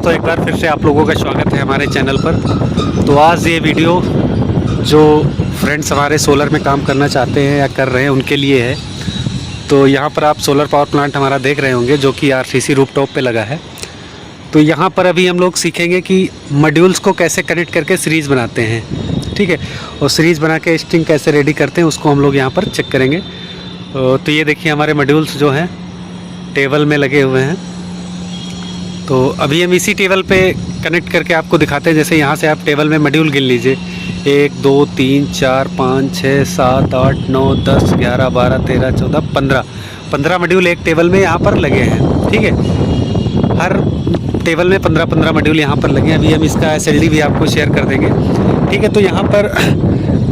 तो एक बार फिर से आप लोगों का स्वागत है हमारे चैनल पर। तो आज ये वीडियो जो फ्रेंड्स हमारे सोलर में काम करना चाहते हैं या कर रहे हैं उनके लिए है। तो यहाँ पर आप सोलर पावर प्लांट हमारा देख रहे होंगे जो कि आरसीसी रूफटॉप पे लगा है। तो यहाँ पर अभी हम लोग सीखेंगे कि मॉड्यूल्स को कैसे कनेक्ट करके सीरीज़ बनाते हैं, ठीक है, और सीरीज़ बना के स्ट्रिंग कैसे रेडी करते हैं उसको हम लोग यहाँ पर चेक करेंगे। तो ये देखिए हमारे मॉड्यूल्स जो हैं टेबल में लगे हुए हैं। तो अभी हम इसी टेबल पे कनेक्ट करके आपको दिखाते हैं। जैसे यहाँ से आप टेबल में मॉड्यूल गिन लीजिए, 1 2 3 4 5 6 7 8 9 10 11 12 13 14 15 मॉड्यूल एक टेबल में यहाँ पर लगे हैं, ठीक है। हर टेबल में 15 मॉड्यूल यहाँ पर लगे हैं। अभी हम इसका SLD भी आपको शेयर कर देंगे, ठीक है। तो यहाँ पर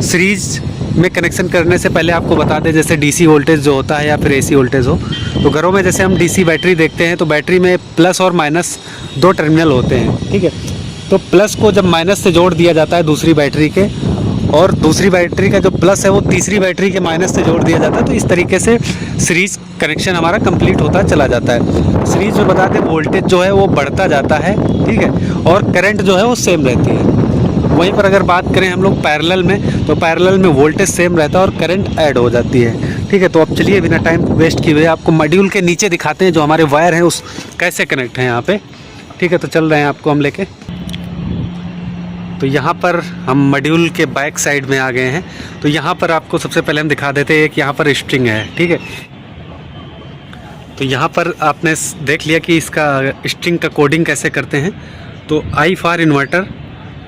सीरीज़ में कनेक्शन करने से पहले आपको बता दें, जैसे DC वोल्टेज जो होता है या फिर AC वोल्टेज हो, तो घरों में जैसे हम DC बैटरी देखते हैं तो बैटरी में प्लस और माइनस 2 टर्मिनल होते हैं, ठीक है। तो प्लस को जब माइनस से जोड़ दिया जाता है दूसरी बैटरी के, और दूसरी बैटरी का जो प्लस है वो तीसरी बैटरी के माइनस से जोड़ दिया जाता है। तो इस तरीके से सीरीज़ कनेक्शन हमारा कंप्लीट होता चला जाता है। सीरीज़ में बता दें वोल्टेज जो है वो बढ़ता जाता है, ठीक है, और करंट जो है वो सेम रहती है। वहीं पर अगर बात करें हम लोग पैरेलल में, तो पैरेलल में वोल्टेज सेम रहता है और करंट ऐड हो जाती है, ठीक है। तो अब चलिए बिना टाइम वेस्ट किए हुए आपको मॉड्यूल के नीचे दिखाते हैं जो हमारे वायर हैं उस कैसे कनेक्ट हैं यहाँ पे, ठीक है। तो चल रहे हैं आपको हम लेके। तो यहाँ पर हम मॉड्यूल के बैक साइड में आ गए हैं। तो यहाँ पर आपको सबसे पहले हम दिखा देते हैं कि यहाँ पर स्ट्रिंग है, ठीक है। तो यहाँ पर आपने देख लिया कि इसका स्ट्रिंग का कोडिंग कैसे करते हैं। तो I for inverter,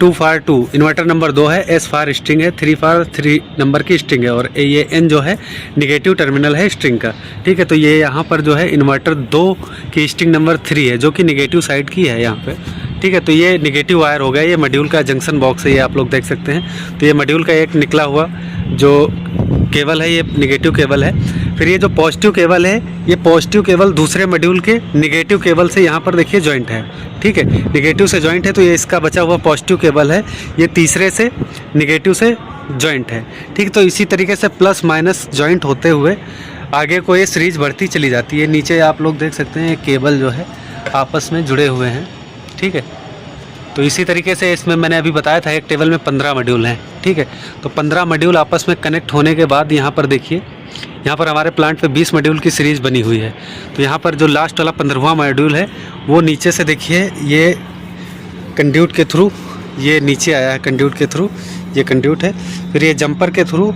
2 for 2 inverter number 2 है, S फॉर स्ट्रिंग है, 3 फॉर 3 नंबर की स्ट्रिंग है, और ये N जो है निगेटिव टर्मिनल है स्ट्रिंग का, ठीक है। तो ये यहाँ पर जो है इन्वर्टर 2 की स्ट्रिंग नंबर 3 है जो कि निगेटिव साइड की है यहाँ पे, ठीक है। तो ये निगेटिव वायर हो गया, ये मॉड्यूल का जंक्शन बॉक्स है, ये आप लोग देख सकते हैं। तो ये मॉड्यूल का एक निकला हुआ जो केबल है ये निगेटिव केबल है। फिर ये जो पॉजिटिव केबल है, ये पॉजिटिव केबल दूसरे मॉड्यूल के निगेटिव केबल से यहाँ पर देखिए जॉइंट है, ठीक है, निगेटिव से जॉइंट है। तो ये इसका बचा हुआ पॉजिटिव केबल है, ये तीसरे से निगेटिव से जॉइंट है, ठीक। तो इसी तरीके से प्लस माइनस जॉइंट होते हुए आगे को ये सीरीज बढ़ती चली जाती है। नीचे आप लोग देख सकते हैं ये केबल जो है आपस में जुड़े हुए हैं, ठीक है। तो इसी तरीके से इसमें मैंने अभी बताया था एक टेबल में 15 मॉड्यूल हैं, ठीक है। तो 15 मॉड्यूल आपस में कनेक्ट होने के बाद यहाँ पर देखिए, यहाँ पर हमारे प्लांट पे 20 मॉड्यूल की सीरीज़ बनी हुई है। तो यहाँ पर जो लास्ट वाला 15वां मॉड्यूल है वो नीचे से देखिए ये कंड्यूट के थ्रू ये नीचे आया है, कंड्यूट के थ्रू ये कंड्यूट है, फिर ये जंपर के थ्रू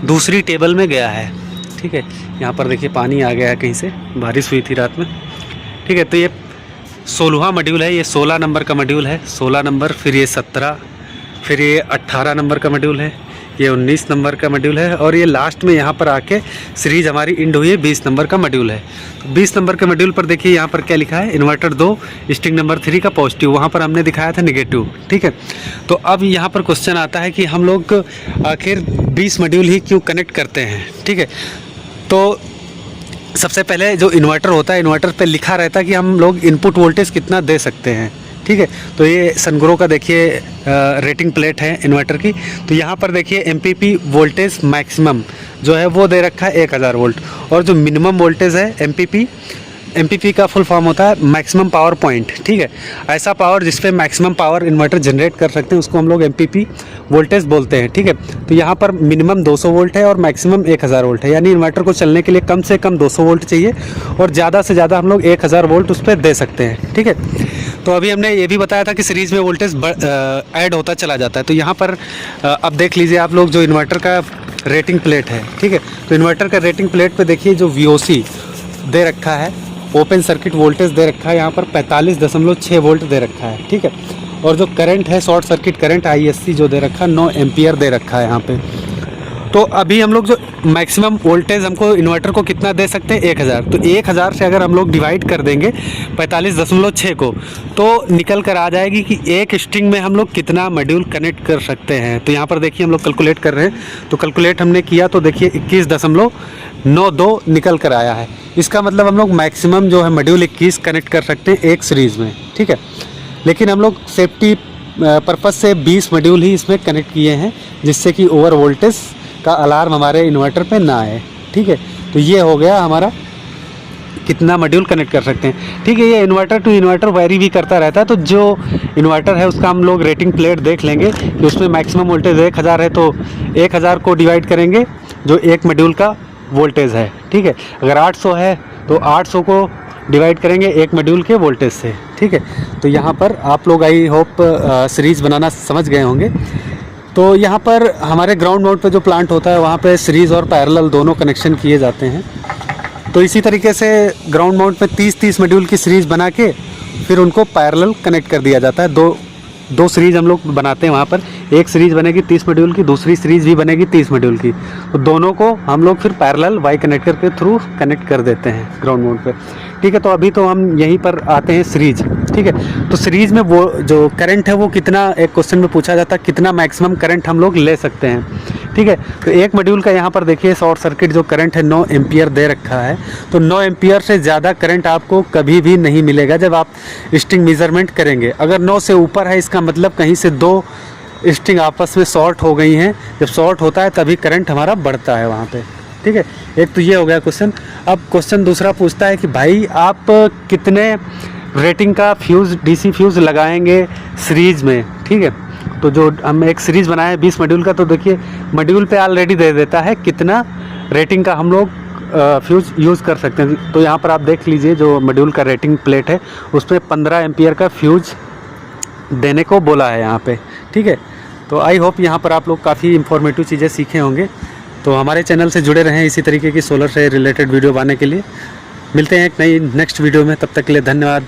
दूसरी टेबल में गया है, ठीक है। यहाँ पर देखिए पानी आ गया है, कहीं से बारिश हुई थी रात में, ठीक है। तो ये 16वां मॉड्यूल है, ये 16 नंबर का मॉड्यूल है, 16 नंबर, फिर ये 17, फिर ये 18 नंबर का मॉड्यूल है, ये 19 नंबर का मॉड्यूल है, और ये लास्ट में यहाँ पर आके सीरीज़ हमारी इंड हुई है 20 नंबर का मॉड्यूल है। तो 20 नंबर के मॉड्यूल पर देखिए यहाँ पर क्या लिखा है, इन्वर्टर 2 स्ट्रिंग नंबर 3 का पॉजिटिव, वहाँ पर हमने दिखाया था निगेटिव, ठीक है। तो अब यहाँ पर क्वेश्चन आता है कि हम लोग आखिर 20 मॉड्यूल ही क्यों कनेक्ट करते हैं, ठीक है। तो सबसे पहले जो इन्वर्टर होता है, इन्वर्टर पे लिखा रहता है कि हम लोग इनपुट वोल्टेज कितना दे सकते हैं, ठीक है। तो ये सनग्रो का देखिए रेटिंग प्लेट है इन्वर्टर की। तो यहाँ पर देखिए MPP वोल्टेज मैक्सिमम जो है वो दे रखा है 1000 वोल्ट, और जो मिनिमम वोल्टेज है MPP का फुल फॉर्म होता है मैक्सिमम पावर पॉइंट, ठीक है। ऐसा पावर जिस पे मैक्सिमम पावर इन्वर्टर जनरेट कर सकते हैं उसको हम लोग MPP वोल्टेज बोलते हैं, ठीक है। तो यहाँ पर मिनिमम 200 वोल्ट है और मैक्सिमम 1000 वोल्ट है, यानी इन्वर्टर को चलने के लिए कम से कम 200 वोल्ट चाहिए और ज़्यादा से ज़्यादा हम लोग 1000 वोल्ट उस पर दे सकते हैं, ठीक है। तो अभी हमने ये भी बताया था कि सीरीज़ में वोल्टेज ऐड होता चला जाता है। तो यहाँ पर अब देख लीजिए आप लोग जो इन्वर्टर का रेटिंग प्लेट है, ठीक है। तो इन्वर्टर का रेटिंग प्लेट पे देखिए जो VOC दे रखा है, ओपन सर्किट वोल्टेज दे रखा है यहाँ पर 45.6 वोल्ट दे रखा है, ठीक है। और जो करंट है शॉर्ट सर्किट करंट ISC जो दे रखा है 9 एम्पियर दे रखा है यहाँ पे। तो अभी हम लोग जो मैक्सिमम वोल्टेज हमको इन्वर्टर को कितना दे सकते हैं, 1000। तो 1000 से अगर हम लोग डिवाइड कर देंगे 45.6 को, तो निकल कर आ जाएगी कि एक स्ट्रिंग में हम लोग कितना मॉड्यूल कनेक्ट कर सकते हैं। तो यहाँ पर देखिए हम लोग कैलकुलेट कर रहे हैं, तो कैलकुलेट हमने किया तो देखिए 21.92 निकल कर आया है। इसका मतलब हम लोग मैक्सिमम जो है मॉड्यूल 21 कनेक्ट कर सकते हैं एक सीरीज़ में, ठीक है। लेकिन हम लोग सेफ्टी पर्पज़ से 20 मॉड्यूल ही इसमें कनेक्ट किए हैं, जिससे कि ओवर वोल्टेज का अलार्म हमारे इन्वर्टर पे ना आए, ठीक है। तो ये हो गया हमारा कितना मॉड्यूल कनेक्ट कर सकते हैं। ठीक है, ये इन्वर्टर टू इन्वर्टर वेरी भी करता रहता है। तो जो इन्वर्टर है उसका हम लोग रेटिंग प्लेट देख लेंगे कि उसमें मैक्सिमम वोल्टेज 1000 है, तो 1000 को डिवाइड करेंगे जो एक मॉड्यूल का वोल्टेज है। ठीक है, अगर 800 है तो 800 को डिवाइड करेंगे एक मॉड्यूल के वोल्टेज से। ठीक है, तो यहाँ पर आप लोग आई होप सीरीज़ बनाना समझ गए होंगे। तो यहाँ पर हमारे ग्राउंड माउंट पे जो प्लांट होता है वहाँ पे सीरीज़ और पैरेलल दोनों कनेक्शन किए जाते हैं। तो इसी तरीके से ग्राउंड माउंट में 30-30 मॉड्यूल की सीरीज़ बना के फिर उनको पैरेलल कनेक्ट कर दिया जाता है। दो सीरीज़ हम लोग बनाते हैं वहाँ पर, एक सीरीज़ बनेगी 30 मॉड्यूल की, दूसरी सीरीज़ भी बनेगी 30 मॉड्यूल की। तो दोनों को हम लोग फिर पैरेलल वाई कनेक्टर के थ्रू कनेक्ट कर देते हैं ग्राउंड माउंट पे। ठीक है, तो अभी तो हम यहीं पर आते हैं सीरीज़। ठीक है, तो सीरीज़ में वो जो करंट है वो कितना, एक क्वेश्चन में पूछा जाता है कितना मैक्सिमम करंट हम लोग ले सकते हैं। ठीक है, तो एक मॉड्यूल का यहाँ पर देखिए शॉर्ट सर्किट जो करंट है 9 एम्पियर दे रखा है। तो 9 एम्पियर से ज़्यादा करंट आपको कभी भी नहीं मिलेगा जब आप स्ट्रिंग मेज़रमेंट करेंगे। अगर 9 से ऊपर है इसका मतलब कहीं से 2 स्ट्रिंग आपस में शॉर्ट हो गई हैं। जब शॉर्ट होता है तभी करंट हमारा बढ़ता है वहाँ पे। ठीक है, एक तो ये हो गया क्वेश्चन। अब क्वेश्चन दूसरा पूछता है कि भाई आप कितने रेटिंग का फ्यूज़, डीसी फ्यूज़ लगाएंगे सीरीज़ में। ठीक है, तो जो हम एक सीरीज़ बनाए 20 मॉड्यूल का, तो देखिए मॉड्यूल पे ऑलरेडी दे देता है कितना रेटिंग का हम लोग फ्यूज़ यूज़ कर सकते हैं। तो यहाँ पर आप देख लीजिए जो मॉड्यूल का रेटिंग प्लेट है उसमें 15 एम्पियर का फ्यूज़ देने को बोला है यहाँ पे। ठीक है, तो आई होप यहाँ पर आप लोग काफ़ी इंफॉर्मेटिव चीज़ें सीखे होंगे। तो हमारे चैनल से जुड़े रहें इसी तरीके की सोलर से रिलेटेड वीडियो बनाने के लिए। मिलते हैं एक नई नेक्स्ट वीडियो में, तब तक के लिए धन्यवाद।